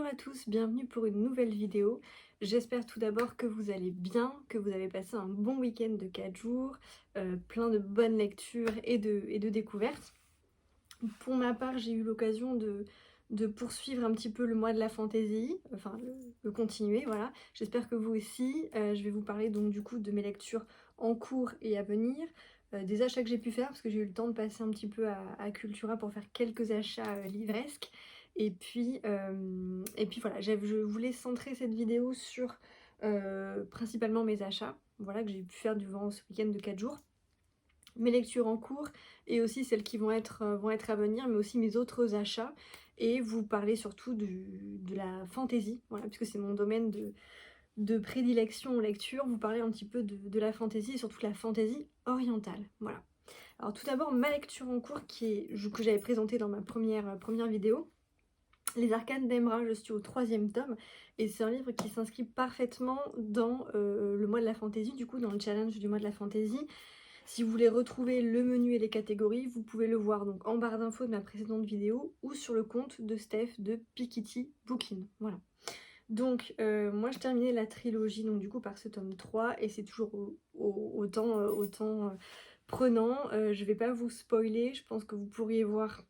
à tous, bienvenue pour une nouvelle vidéo. J'espère tout d'abord que vous allez bien, que vous avez passé un bon week-end de 4 jours, plein de bonnes lectures et de découvertes. Pour ma part, j'ai eu l'occasion de poursuivre un petit peu le mois de la fantaisie, enfin le continuer, voilà. J'espère que vous aussi. Je vais vous parler donc du coup de mes lectures en cours et à venir, des achats que j'ai pu faire, parce que j'ai eu le temps de passer un petit peu à Cultura pour faire quelques achats livresques. Et puis voilà, je voulais centrer cette vidéo sur principalement mes achats, voilà, que j'ai pu faire durant ce week-end de 4 jours. Mes lectures en cours et aussi celles qui vont être à venir, mais aussi mes autres achats, et vous parler surtout de la fantaisie, voilà, puisque c'est mon domaine de prédilection en lecture, vous parler un petit peu de la fantaisie et surtout de la fantaisie orientale, voilà. Alors tout d'abord, ma lecture en cours que j'avais présentée dans ma première vidéo, Les Arcanes d'Emra, je suis au 3e tome, et c'est un livre qui s'inscrit parfaitement dans le mois de la fantaisie, du coup dans le challenge du mois de la fantaisie. Si vous voulez retrouver le menu et les catégories, vous pouvez le voir donc en barre d'infos de ma précédente vidéo ou sur le compte de Steph de Piketty Bookin. Voilà. Donc moi je terminais la trilogie donc du coup par ce tome 3 et c'est toujours autant prenant. Je vais pas vous spoiler, je pense que vous pourriez voir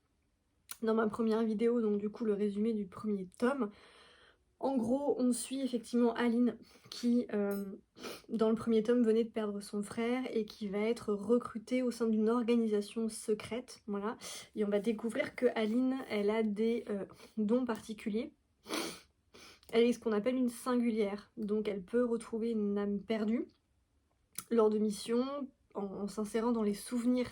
dans ma première vidéo donc du coup le résumé du premier tome. En gros, on suit effectivement Aline qui, dans le premier tome, venait de perdre son frère et qui va être recrutée au sein d'une organisation secrète, voilà. Et on va découvrir que Aline, elle a des dons particuliers. Elle est ce qu'on appelle une singulière, donc elle peut retrouver une âme perdue lors de missions en s'insérant dans les souvenirs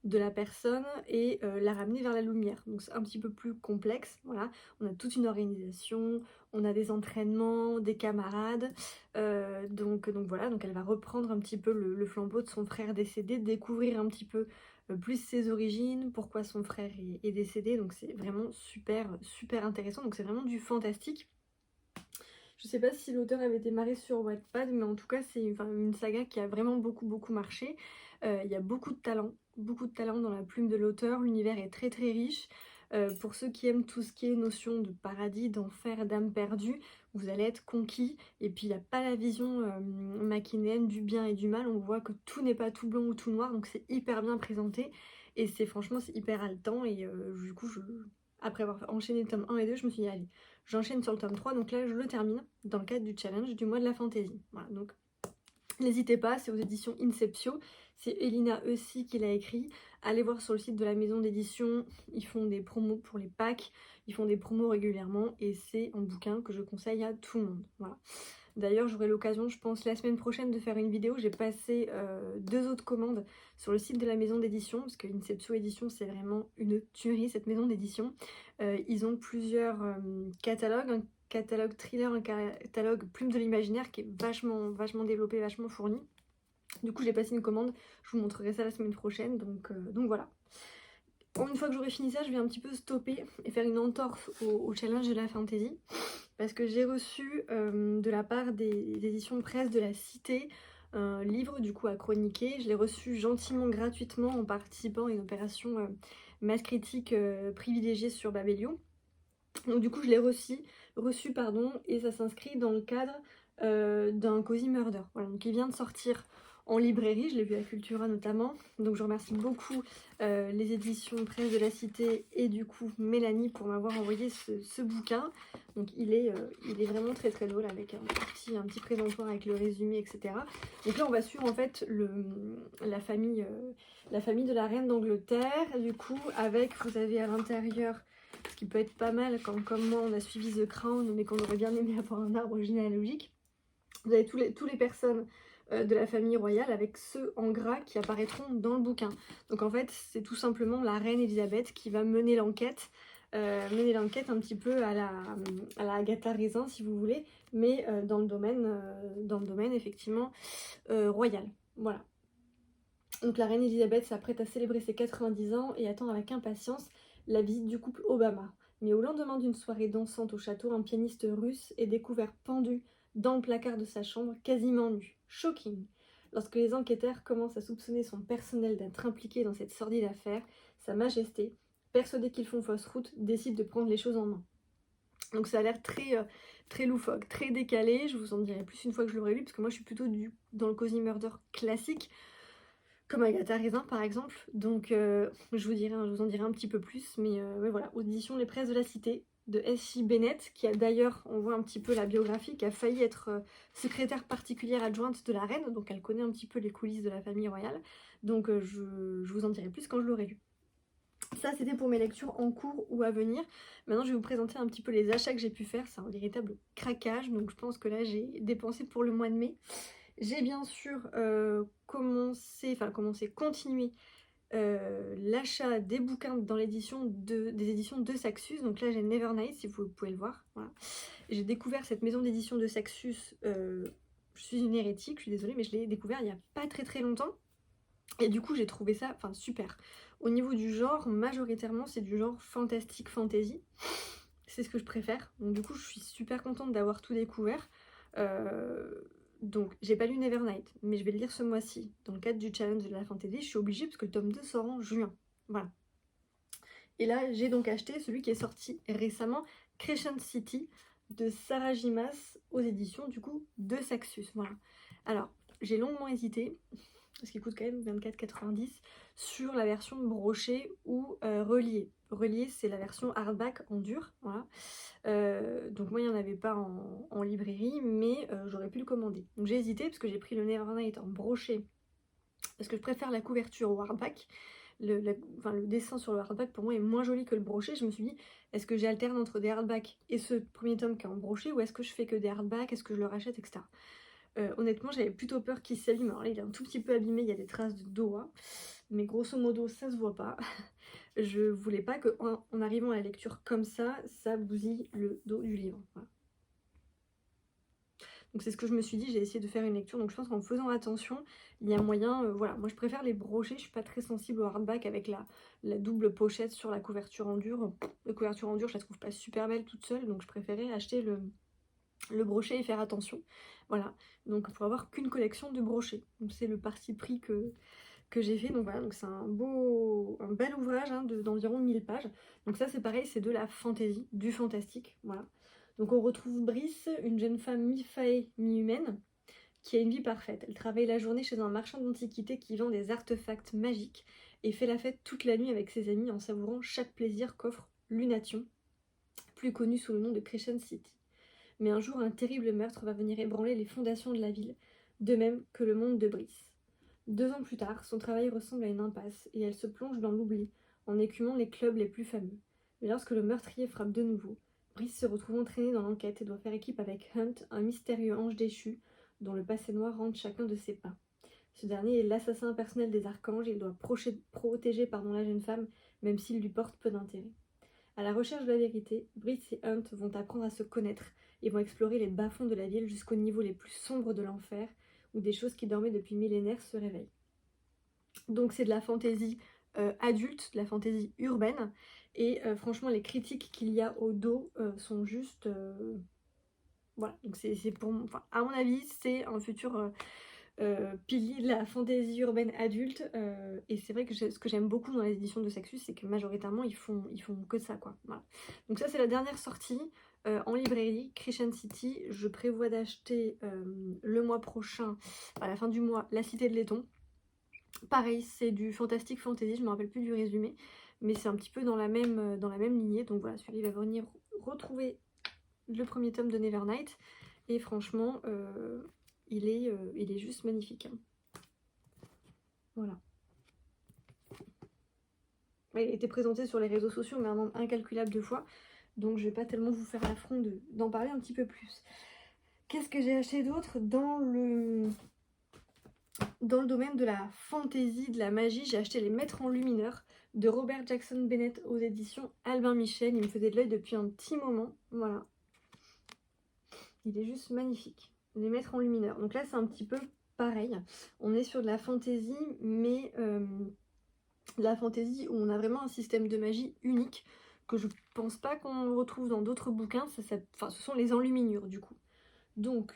de la personne et la ramener vers la lumière. Donc c'est un petit peu plus complexe, voilà. On a toute une organisation, on a des entraînements, des camarades, donc voilà, donc elle va reprendre un petit peu le flambeau de son frère décédé, découvrir un petit peu plus ses origines, pourquoi son frère est décédé, donc c'est vraiment super intéressant, donc c'est vraiment du fantastique. Je sais pas si l'auteur avait démarré sur Wattpad, mais en tout cas c'est une saga qui a vraiment beaucoup marché. Il y a beaucoup de talent dans la plume de l'auteur, l'univers est très riche. Pour ceux qui aiment tout ce qui est notion de paradis, d'enfer, d'âme perdue, vous allez être conquis. Et puis il n'y a pas la vision machinéenne du bien et du mal, on voit que tout n'est pas tout blanc ou tout noir, donc c'est hyper bien présenté. Et franchement c'est hyper haletant, et du coup après avoir enchaîné le tome 1 et 2, je me suis dit allez, j'enchaîne sur le tome 3, donc là je le termine dans le cadre du challenge du mois de la fantaisie. Voilà, donc n'hésitez pas, c'est aux éditions Inceptio, c'est Elina Eussi qui l'a écrit. Allez voir sur le site de la maison d'édition, ils font des promos pour les packs, ils font des promos régulièrement, et c'est un bouquin que je conseille à tout le monde. Voilà. D'ailleurs, j'aurai l'occasion, je pense, la semaine prochaine de faire une vidéo. J'ai passé 2 autres commandes sur le site de la maison d'édition, parce que Inceptio Édition, c'est vraiment une tuerie, cette maison d'édition. Ils ont plusieurs catalogues, un catalogue thriller, un catalogue plume de l'imaginaire qui est vachement développé, vachement fourni. Du coup, j'ai passé une commande, je vous montrerai ça la semaine prochaine, donc voilà. Une fois que j'aurai fini ça, je vais un petit peu stopper et faire une entorse au challenge de la fantasy, parce que j'ai reçu de la part des éditions presse de la Cité un livre du coup à chroniquer. Je l'ai reçu gentiment gratuitement en participant à une opération masse critique privilégiée sur Babelio. Donc du coup je l'ai reçu pardon, et ça s'inscrit dans le cadre d'un Cozy Murder. Voilà, donc il vient de sortir en librairie, je l'ai vu à Cultura notamment, donc je remercie beaucoup les éditions presse de la Cité et du coup Mélanie pour m'avoir envoyé ce bouquin. Donc il est vraiment très drôle, avec un petit présentoir avec le résumé, etc. Donc là on va suivre en fait la famille de la reine d'Angleterre, du coup avec, vous avez à l'intérieur, ce qui peut être pas mal quand comme moi on a suivi The Crown mais qu'on aurait bien aimé avoir un arbre généalogique. Vous avez tous les personnes de la famille royale avec ceux en gras qui apparaîtront dans le bouquin. Donc en fait c'est tout simplement la reine Elisabeth qui va mener l'enquête un petit peu à la Agatha Raisin si vous voulez, mais dans le domaine effectivement royal. Voilà. Donc la reine Elisabeth s'apprête à célébrer ses 90 ans et attend avec impatience la visite du couple Obama. Mais au lendemain d'une soirée dansante au château, un pianiste russe est découvert pendu dans le placard de sa chambre, quasiment nu. Shocking! Lorsque les enquêteurs commencent à soupçonner son personnel d'être impliqué dans cette sordide affaire, Sa Majesté, persuadée qu'ils font fausse route, décide de prendre les choses en main. Donc ça a l'air très loufoque, très décalé, je vous en dirai plus une fois que je l'aurai lu, parce que moi je suis plutôt dans le Cozy Murder classique, comme Agatha Raisin par exemple, donc je vous en dirai un petit peu plus, mais voilà, aux éditions Les Presses de la Cité, de S.J. Bennett, qui a d'ailleurs, on voit un petit peu la biographie, qui a failli être secrétaire particulière adjointe de la reine, donc elle connaît un petit peu les coulisses de la famille royale, donc je vous en dirai plus quand je l'aurai lu. Ça, c'était pour mes lectures en cours ou à venir. Maintenant, je vais vous présenter un petit peu les achats que j'ai pu faire. C'est un véritable craquage, donc je pense que là, j'ai dépensé pour le mois de mai. J'ai bien sûr continué l'achat des bouquins dans des éditions de Saxus. Donc là, j'ai Nevernight, si vous pouvez le voir. Voilà. J'ai découvert cette maison d'édition de Saxus. Je suis une hérétique, je suis désolée, mais je l'ai découvert il n'y a pas très longtemps. Et du coup, j'ai trouvé ça super. Au niveau du genre, majoritairement, c'est du genre fantastique fantasy. C'est ce que je préfère. Donc du coup, je suis super contente d'avoir tout découvert. Donc, j'ai pas lu Nevernight, mais je vais le lire ce mois-ci. Dans le cadre du challenge de la fantasy, je suis obligée parce que le tome 2 sort en juin. Voilà. Et là, j'ai donc acheté celui qui est sorti récemment, Crescent City, de Sarah Gimas, aux éditions, du coup, de Saxus. Voilà. Alors, j'ai longuement hésité, parce qu'il coûte quand même 24,90, sur la version brochée ou reliée. Reliée, c'est la version hardback en dur, voilà. Donc moi, il n'y en avait pas en librairie, mais j'aurais pu le commander. Donc j'ai hésité, parce que j'ai pris le Nevernight en broché, parce que je préfère la couverture au hardback. Le dessin sur le hardback, pour moi, est moins joli que le broché. Je me suis dit, est-ce que j'alterne entre des hardbacks et ce premier tome qui est en broché, ou est-ce que je fais que des hardbacks, est-ce que je le rachète, etc. Honnêtement, j'avais plutôt peur qu'il s'abîme. Alors là, il est un tout petit peu abîmé, il y a des traces de doigts, mais grosso modo, ça se voit pas. Je voulais pas qu'en arrivant à la lecture comme ça bousille le dos du livre. Voilà. Donc c'est ce que je me suis dit, j'ai essayé de faire une lecture, donc je pense qu'en faisant attention, il y a moyen, voilà, moi je préfère les brochets, je suis pas très sensible au hardback avec la double pochette sur la couverture en dur. La couverture en dur, je la trouve pas super belle toute seule, donc je préférais acheter le brochet et faire attention. Voilà, donc pour avoir qu'une collection de brochets. Donc c'est le parti pris que j'ai fait. Donc voilà, donc c'est un bel ouvrage hein, d'environ 1000 pages. Donc ça c'est pareil, c'est de la fantaisie, du fantastique. Voilà. Donc on retrouve Brice, une jeune femme mi-faée, mi-humaine, qui a une vie parfaite. Elle travaille la journée chez un marchand d'antiquités qui vend des artefacts magiques et fait la fête toute la nuit avec ses amis en savourant chaque plaisir qu'offre Lunation, plus connue sous le nom de Crescent City. Mais un jour, un terrible meurtre va venir ébranler les fondations de la ville, de même que le monde de Brice. 2 ans plus tard, son travail ressemble à une impasse et elle se plonge dans l'oubli en écumant les clubs les plus fameux. Mais lorsque le meurtrier frappe de nouveau, Brice se retrouve entraîné dans l'enquête et doit faire équipe avec Hunt, un mystérieux ange déchu dont le passé noir hante chacun de ses pas. Ce dernier est l'assassin personnel des archanges et il doit protéger la jeune femme, même s'il lui porte peu d'intérêt. À la recherche de la vérité, Brice et Hunt vont apprendre à se connaître et vont explorer les bas-fonds de la ville jusqu'au niveau les plus sombres de l'enfer, où des choses qui dormaient depuis millénaires se réveillent. Donc c'est de la fantaisie adulte, de la fantaisie urbaine, et franchement les critiques qu'il y a au dos sont juste... voilà, donc c'est pour... Enfin, à mon avis, c'est un futur... pilier de la fantaisie urbaine adulte, et c'est vrai que ce que j'aime beaucoup dans les éditions de Saxus, c'est que majoritairement ils font que ça quoi. Voilà. Donc ça c'est la dernière sortie en librairie, Crescent City. Je prévois d'acheter le mois prochain, à la fin du mois, La Cité de Laiton. Pareil, c'est du fantastique fantasy, je me rappelle plus du résumé, mais c'est un petit peu dans la même lignée. Donc voilà, celui-là va venir retrouver le premier tome de Nevernight, et franchement il est juste magnifique. Hein. Voilà. Il a été présenté sur les réseaux sociaux, mais un nombre incalculable de fois. Donc je vais pas tellement vous faire l'affront d'en parler un petit peu plus. Qu'est-ce que j'ai acheté d'autre dans le domaine de la fantaisie, de la magie? J'ai acheté Les Maîtres Enlumineurs de Robert Jackson Bennett aux éditions Albin Michel. Il me faisait de l'œil depuis un petit moment. Voilà. Il est juste magnifique. Les Maîtres Enlumineurs. Donc là, c'est un petit peu pareil. On est sur de la fantaisie, mais de la fantaisie où on a vraiment un système de magie unique que je pense pas qu'on retrouve dans d'autres bouquins. Enfin, ce sont les enluminures du coup. Donc,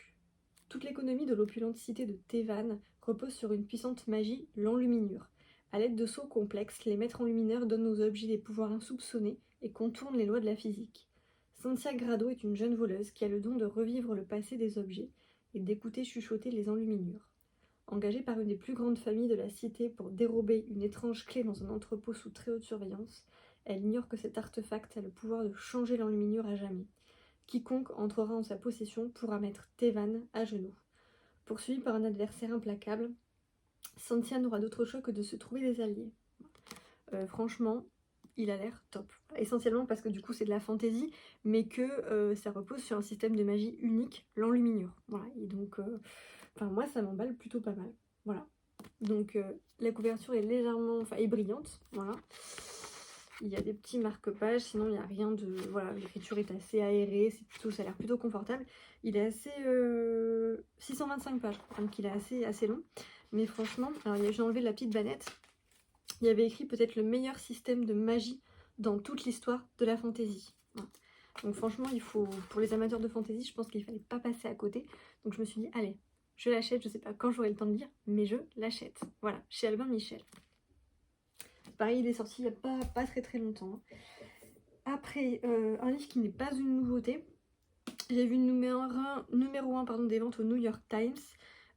toute l'économie de l'opulente cité de Thévan repose sur une puissante magie, l'enluminure. À l'aide de sauts complexes, les maîtres enlumineurs donnent aux objets des pouvoirs insoupçonnés et contournent les lois de la physique. Cynthia Grado est une jeune voleuse qui a le don de revivre le passé des objets et d'écouter chuchoter les enluminures. Engagée par une des plus grandes familles de la cité pour dérober une étrange clé dans un entrepôt sous très haute surveillance, elle ignore que cet artefact a le pouvoir de changer l'enluminure à jamais. Quiconque entrera en sa possession pourra mettre Tevan à genoux. Poursuivie par un adversaire implacable, Cynthia n'aura d'autre choix que de se trouver des alliés. Franchement, il a l'air top. Essentiellement parce que du coup c'est de la fantaisie, mais que ça repose sur un système de magie unique, l'enluminure. Voilà, et donc, moi ça m'emballe plutôt pas mal. Voilà. Donc la couverture est légèrement, est brillante, voilà. Il y a des petits marque-pages, sinon il n'y a rien de... Voilà, l'écriture est assez aérée, ça a l'air plutôt confortable. Il est assez... 625 pages, donc il est assez long. Mais franchement, alors j'ai enlevé la petite bannette. Il y avait écrit peut-être le meilleur système de magie dans toute l'histoire de la fantaisie. Voilà. Donc franchement, il faut, pour les amateurs de fantaisie, je pense qu'il ne fallait pas passer à côté. Donc je me suis dit, allez, je l'achète, je ne sais pas quand j'aurai le temps de lire, mais je l'achète. Voilà, chez Albin Michel. Pareil, il est sorti il n'y a pas très longtemps. Après, un livre qui n'est pas une nouveauté. J'ai vu le numéro 1 des ventes au New York Times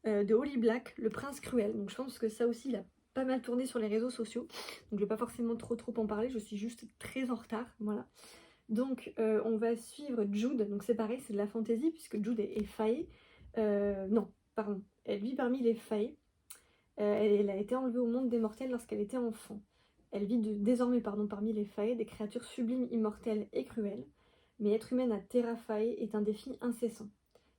de Holly Black, Le Prince Cruel. Donc je pense que ça aussi, il a pas mal tourné sur les réseaux sociaux. Donc je vais pas forcément trop en parler, je suis juste très en retard. Voilà. Donc on va suivre Jude. Donc c'est pareil, c'est de la fantaisie puisque Jude est faée. Non, pardon. Elle vit parmi les faées. Elle a été enlevée au monde des mortels lorsqu'elle était enfant. Elle vit désormais parmi les faées, des créatures sublimes, immortelles et cruelles. Mais être humaine à Terra Fae est un défi incessant.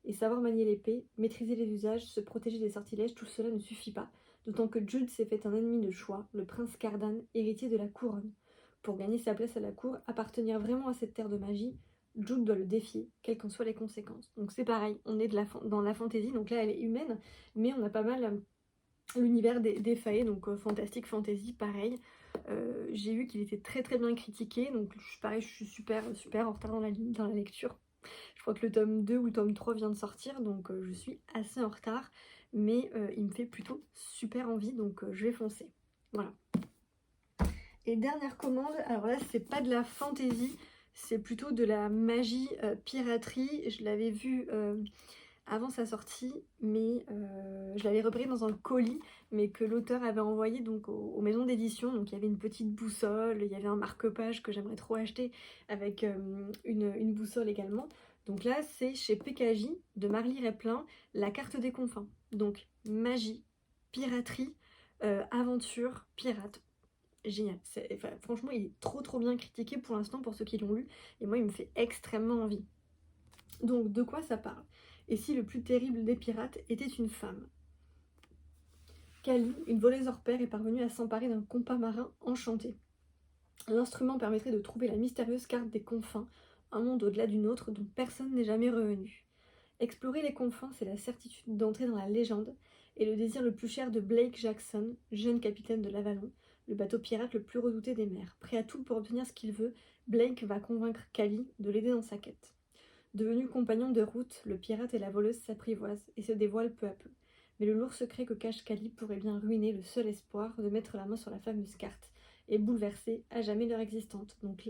Et savoir manier l'épée, maîtriser les usages, se protéger des sortilèges, tout cela ne suffit pas. D'autant que Jude s'est fait un ennemi de choix, le prince Cardan, héritier de la couronne. Pour gagner sa place à la cour, appartenir vraiment à cette terre de magie, Jude doit le défier, quelles qu'en soient les conséquences. Donc c'est pareil, on est dans la fantaisie, donc là elle est humaine, mais on a pas mal l'univers des faées, donc fantastique, fantasy, pareil. J'ai vu qu'il était très bien critiqué, donc pareil, je suis super en retard dans la lecture. Je crois que le tome 2 ou le tome 3 vient de sortir, donc je suis assez en retard, mais il me fait plutôt super envie, donc je vais foncer. Voilà. Et dernière commande, alors là c'est pas de la fantaisie, c'est plutôt de la magie piraterie. Je l'avais vu avant sa sortie, mais je l'avais repris dans un colis, mais que l'auteur avait envoyé donc aux maisons d'édition. Donc il y avait une petite boussole, il y avait un marque-page que j'aimerais trop acheter avec une boussole également. Donc là c'est chez PKJ de Marly Replin, La Carte des Confins. Donc magie, piraterie, aventure, pirate. Génial, franchement il est trop bien critiqué pour l'instant pour ceux qui l'ont lu, et moi il me fait extrêmement envie. Donc de quoi ça parle? Et si le plus terrible des pirates était une femme? Kali, une voleuse hors pair, est parvenue à s'emparer d'un compas marin enchanté. L'instrument permettrait de trouver la mystérieuse carte des confins, un monde au-delà du nôtre dont personne n'est jamais revenu. Explorer les confins, c'est la certitude d'entrer dans la légende, et le désir le plus cher de Blake Jackson, jeune capitaine de l'Avalon, le bateau pirate le plus redouté des mers. Prêt à tout pour obtenir ce qu'il veut, Blake va convaincre Kali de l'aider dans sa quête. Devenu compagnon de route, le pirate et la voleuse s'apprivoisent et se dévoilent peu à peu. Mais le lourd secret que cache Kali pourrait bien ruiner le seul espoir de mettre la main sur la fameuse carte et bouleverser à jamais leur existence. Donc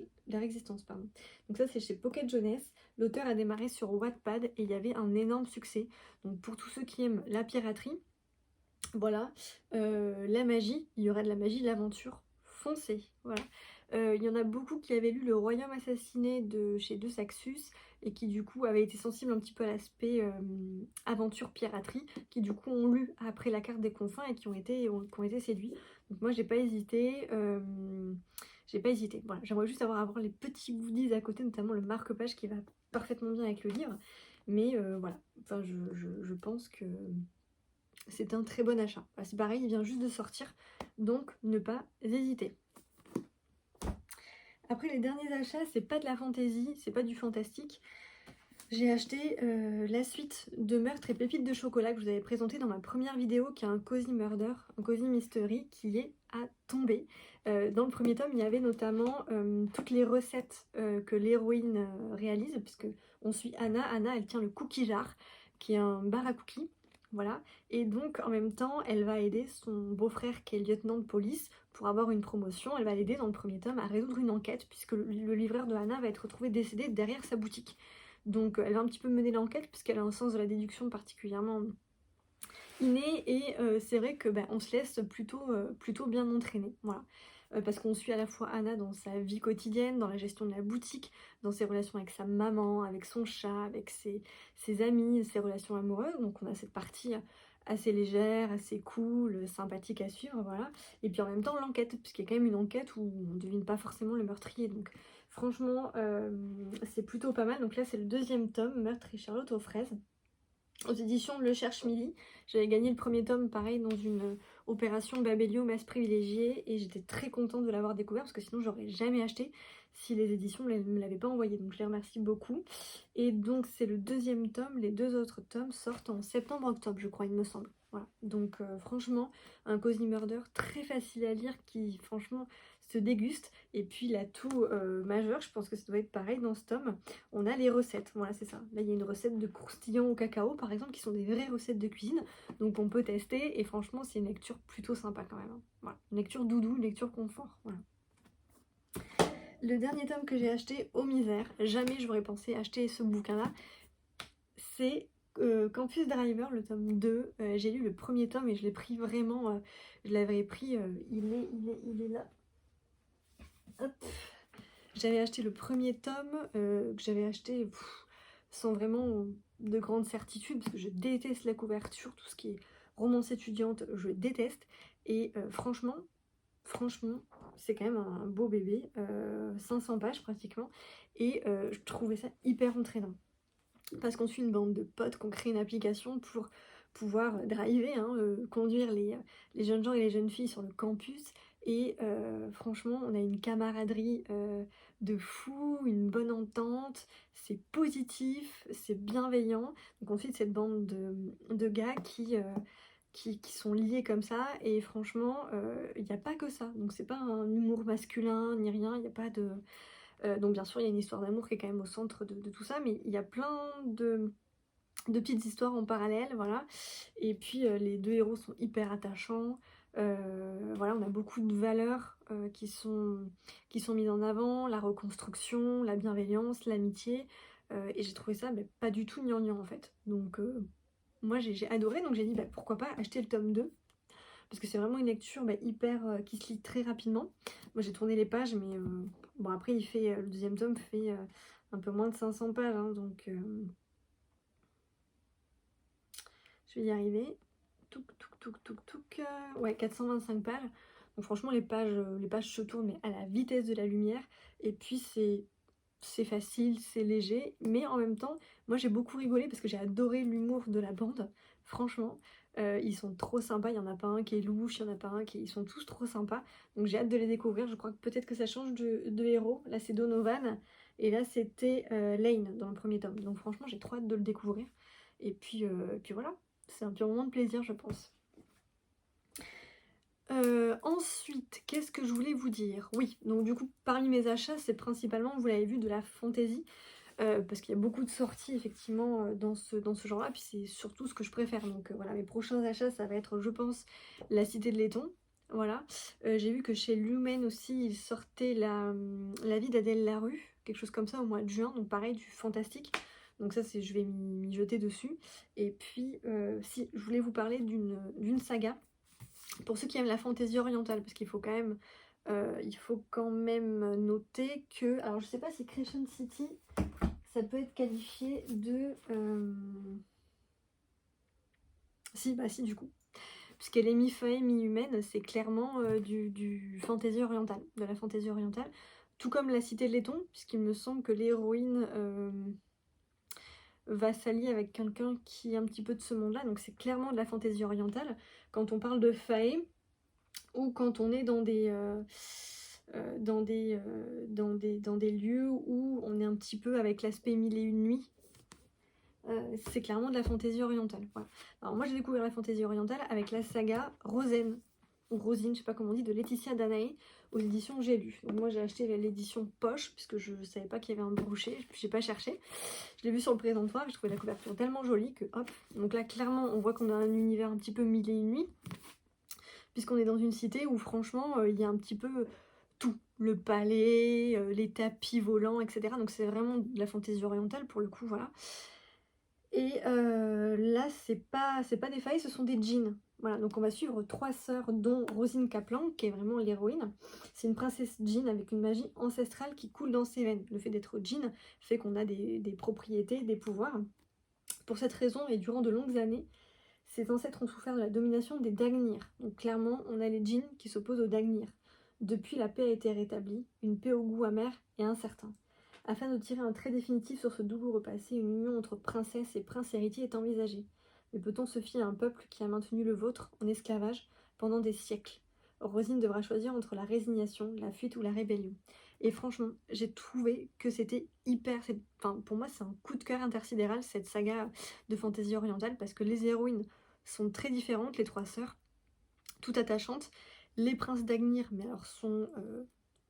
ça c'est chez Pocket Jeunesse. L'auteur a démarré sur Wattpad et il y avait un énorme succès. Donc pour tous ceux qui aiment la piraterie, voilà, la magie, il y aura de la magie, de l'aventure, foncez, voilà. Il y en a beaucoup qui avaient lu Le Royaume assassiné de chez De Saxus et qui du coup avaient été sensibles un petit peu à l'aspect aventure piraterie, qui du coup ont lu après La Carte des Confins et qui ont été séduits. Donc moi j'ai pas hésité, voilà, j'aimerais juste avoir les petits goodies à côté, notamment le marque-page qui va parfaitement bien avec le livre, mais voilà, enfin je pense que c'est un très bon achat. Enfin, c'est pareil, il vient juste de sortir, donc ne pas hésiter. Après les derniers achats, c'est pas de la fantaisie, c'est pas du fantastique. J'ai acheté la suite de Meurtres et Pépites de chocolat que je vous avais présenté dans ma première vidéo, qui est un cozy murder, un cozy mystery qui est à tomber. Dans le premier tome, il y avait notamment toutes les recettes que l'héroïne réalise, puisque on suit Anna. Anna, elle tient le Cookie Jar, qui est un bar à cookies. Voilà, et donc en même temps, elle va aider son beau-frère qui est lieutenant de police pour avoir une promotion. Elle va l'aider dans le premier tome à résoudre une enquête puisque le livreur de Hana va être retrouvé décédé derrière sa boutique. Donc elle va un petit peu mener l'enquête puisqu'elle a un sens de la déduction particulièrement inné et c'est vrai que on se laisse plutôt bien entraîner. Voilà. Parce qu'on suit à la fois Hana dans sa vie quotidienne, dans la gestion de la boutique, dans ses relations avec sa maman, avec son chat, avec ses amis, ses relations amoureuses. Donc on a cette partie assez légère, assez cool, sympathique à suivre, voilà. Et puis en même temps l'enquête, puisqu'il y a quand même une enquête où on ne devine pas forcément le meurtrier. Donc franchement, c'est plutôt pas mal. Donc là c'est le deuxième tome, Meurtre et Charlotte aux fraises, aux éditions Le Cherche Midi. J'avais gagné le premier tome, pareil, dans une opération Babelio Masse Privilégiée, et j'étais très contente de l'avoir découvert parce que sinon j'aurais jamais acheté si les éditions ne me l'avaient pas envoyé. Donc je les remercie beaucoup. Et donc c'est le deuxième tome, les deux autres tomes sortent en septembre-octobre, je crois, il me semble. Voilà. Donc franchement, un Cozy Murder très facile à lire qui franchement se déguste. Et puis l'atout majeur, je pense que ça doit être pareil dans ce tome, on a les recettes, voilà c'est ça. Là il y a une recette de croustillants au cacao par exemple qui sont des vraies recettes de cuisine, donc on peut tester et franchement c'est une lecture plutôt sympa quand même, hein. Voilà. Une lecture doudou, une lecture confort, voilà. Le dernier tome que j'ai acheté, aux misères, jamais j'aurais pensé acheter ce bouquin là, c'est Campus Driver, le tome 2. J'ai lu le premier tome et je l'ai pris vraiment, je l'avais pris, il est là. Hop. J'avais acheté le premier tome, que j'avais acheté sans vraiment de grande certitude, parce que je déteste la couverture, tout ce qui est romance étudiante, je déteste. Et franchement, c'est quand même un beau bébé, 500 pages pratiquement, et je trouvais ça hyper entraînant. Parce qu'on suit une bande de potes, qu'on crée une application pour pouvoir driver, hein, conduire les jeunes gens et les jeunes filles sur le campus. Et franchement, on a une camaraderie de fou, une bonne entente, c'est positif, c'est bienveillant. Donc on suit cette bande de gars qui sont liés comme ça. Et franchement, il n'y a pas que ça. Donc c'est pas un humour masculin ni rien, il n'y a pas de... donc bien sûr, il y a une histoire d'amour qui est quand même au centre de tout ça, mais il y a plein de petites histoires en parallèle, voilà. Et puis les deux héros sont hyper attachants. Voilà, on a beaucoup de valeurs qui sont mises en avant, la reconstruction, la bienveillance, l'amitié. Et j'ai trouvé ça pas du tout gnangnan en fait. Donc moi j'ai adoré, donc j'ai dit pourquoi pas acheter le tome 2 parce que c'est vraiment une lecture hyper qui se lit très rapidement. Moi j'ai tourné les pages, mais bon après il fait le deuxième tome fait un peu moins de 500 pages, hein, donc je vais y arriver. Touk. Ouais, 425 pages. Donc franchement les pages se tournent mais à la vitesse de la lumière. Et puis c'est facile, c'est léger, mais en même temps, moi j'ai beaucoup rigolé parce que j'ai adoré l'humour de la bande, franchement. Ils sont trop sympas, il n'y en a pas un qui est louche, il n'y en a pas un qui... Ils sont tous trop sympas, donc j'ai hâte de les découvrir. Je crois que peut-être que ça change de héros. Là c'est Donovan, et là c'était Lane dans le premier tome. Donc franchement j'ai trop hâte de le découvrir. Et puis voilà, c'est un petit moment de plaisir je pense. Ensuite, qu'est-ce que je voulais vous dire? Oui, donc du coup, parmi mes achats, c'est principalement, vous l'avez vu, de la fantaisie. Parce qu'il y a beaucoup de sorties, effectivement, dans ce genre-là. Puis c'est surtout ce que je préfère. Donc voilà, mes prochains achats, ça va être, je pense, La Cité de Laiton. Voilà. J'ai vu que chez Lumen aussi, il sortait la vie d'Adèle Larue, quelque chose comme ça, au mois de juin. Donc pareil, du fantastique. Donc ça, je vais m'y jeter dessus. Et puis, si, je voulais vous parler d'une saga. Pour ceux qui aiment la fantaisie orientale, parce qu'il faut quand même noter que... Alors je sais pas si Crescent City, ça peut être qualifié de... Si, si du coup. Puisqu'elle est mi-fée, mi-humaine, c'est clairement du fantaisie orientale, de la fantaisie orientale. Tout comme La Cité de Laiton, puisqu'il me semble que l'héroïne va s'allier avec quelqu'un qui est un petit peu de ce monde-là. Donc c'est clairement de la fantaisie orientale. Quand on parle de fae, ou quand on est dans des lieux où on est un petit peu avec l'aspect mille et une nuits, c'est clairement de la fantaisie orientale. Voilà. Alors moi j'ai découvert la fantaisie orientale avec la saga Rosen. ou Rosine, je sais pas comment on dit, de Laetitia Danaé aux éditions J'ai lu. Donc moi j'ai acheté l'édition poche puisque je savais pas qu'il y avait un brochet, j'ai pas cherché. Je l'ai vu sur le présentoir et je trouvais la couverture tellement jolie que hop. Donc là clairement on voit qu'on a un univers un petit peu mille et une nuits puisqu'on est dans une cité où franchement il y a un petit peu tout. Le palais, les tapis volants, etc. Donc c'est vraiment de la fantaisie orientale pour le coup, voilà. Et là, c'est pas des failles, ce sont des djinns. Voilà, donc on va suivre 3 sœurs, dont Rosine Kaplan, qui est vraiment l'héroïne. C'est une princesse djinn avec une magie ancestrale qui coule dans ses veines. Le fait d'être djinn fait qu'on a des propriétés, des pouvoirs. Pour cette raison, et durant de longues années, ses ancêtres ont souffert de la domination des Dagnir. Donc clairement, on a les djinns qui s'opposent aux Dagnir. Depuis, la paix a été rétablie, une paix au goût amer et incertain. Afin de tirer un trait définitif sur ce douloureux passé, une union entre princesse et prince héritier est envisagée. Mais peut-on se fier à un peuple qui a maintenu le vôtre en esclavage pendant des siècles? Rosine devra choisir entre la résignation, la fuite ou la rébellion. Et franchement, j'ai trouvé que c'était hyper... Enfin, pour moi, c'est un coup de cœur intersidéral, cette saga de fantaisie orientale, parce que les héroïnes sont très différentes, les 3 sœurs, toutes attachantes. Les princes d'Agnir, mais alors, sont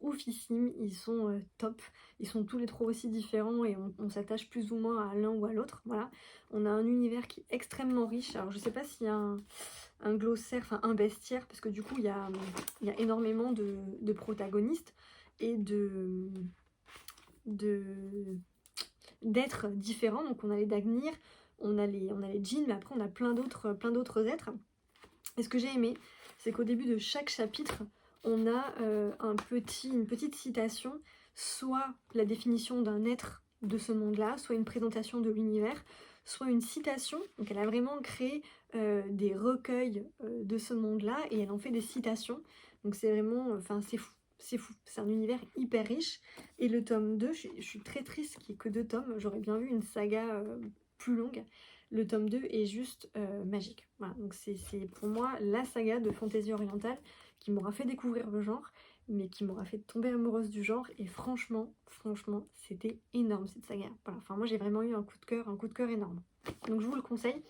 oufissimes, ils sont top, ils sont tous les 3 aussi différents et on s'attache plus ou moins à l'un ou à l'autre, voilà. On a un univers qui est extrêmement riche, alors je sais pas s'il y a un glossaire, enfin un bestiaire, parce que du coup il y a énormément de protagonistes et d'êtres différents, donc on a les Dagnir, on a les djinns, mais après on a plein d'autres êtres. Et ce que j'ai aimé, c'est qu'au début de chaque chapitre, on a une petite citation, soit la définition d'un être de ce monde-là, soit une présentation de l'univers, soit une citation. Donc elle a vraiment créé des recueils de ce monde-là et elle en fait des citations. Donc c'est vraiment, enfin c'est fou. C'est fou, c'est un univers hyper riche. Et le tome 2, je suis très triste qu'il n'y ait que 2 tomes. J'aurais bien vu une saga plus longue. Le tome 2 est juste magique. Voilà, donc c'est pour moi la saga de fantaisie orientale qui m'aura fait découvrir le genre, mais qui m'aura fait tomber amoureuse du genre. Et franchement, c'était énorme cette saga. Voilà, enfin moi j'ai vraiment eu un coup de cœur énorme. Donc je vous le conseille.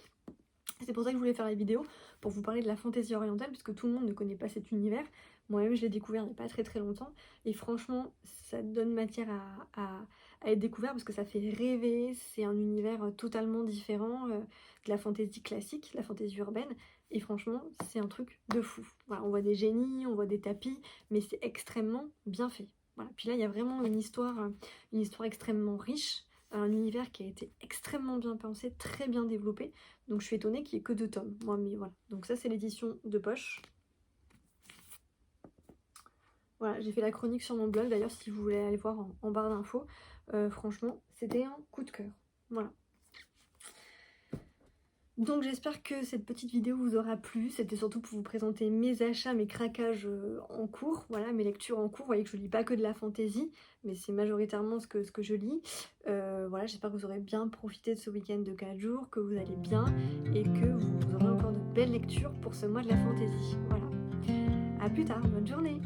C'est pour ça que je voulais faire la vidéo, pour vous parler de la fantaisie orientale, puisque tout le monde ne connaît pas cet univers. Moi-même, je l'ai découvert il n'y a pas très longtemps. Et franchement, ça donne matière à être découvert, parce que ça fait rêver. C'est un univers totalement différent de la fantaisie classique, la fantaisie urbaine. Et franchement, c'est un truc de fou. Voilà, on voit des génies, on voit des tapis, mais c'est extrêmement bien fait. Voilà. Puis là, il y a vraiment une histoire extrêmement riche, un univers qui a été extrêmement bien pensé, très bien développé. Donc je suis étonnée qu'il n'y ait que 2 tomes. Moi, mais voilà. Donc ça, c'est l'édition de poche. Voilà, j'ai fait la chronique sur mon blog. D'ailleurs, si vous voulez aller voir en barre d'infos, franchement, c'était un coup de cœur. Voilà. Donc j'espère que cette petite vidéo vous aura plu. C'était surtout pour vous présenter mes achats, mes craquages en cours, voilà, mes lectures en cours. Vous voyez que je lis pas que de la fantaisie, mais c'est majoritairement ce que je lis. Voilà, j'espère que vous aurez bien profité de ce week-end de 4 jours, que vous allez bien et que vous aurez encore de belles lectures pour ce mois de la fantaisie. Voilà. À plus tard, bonne journée.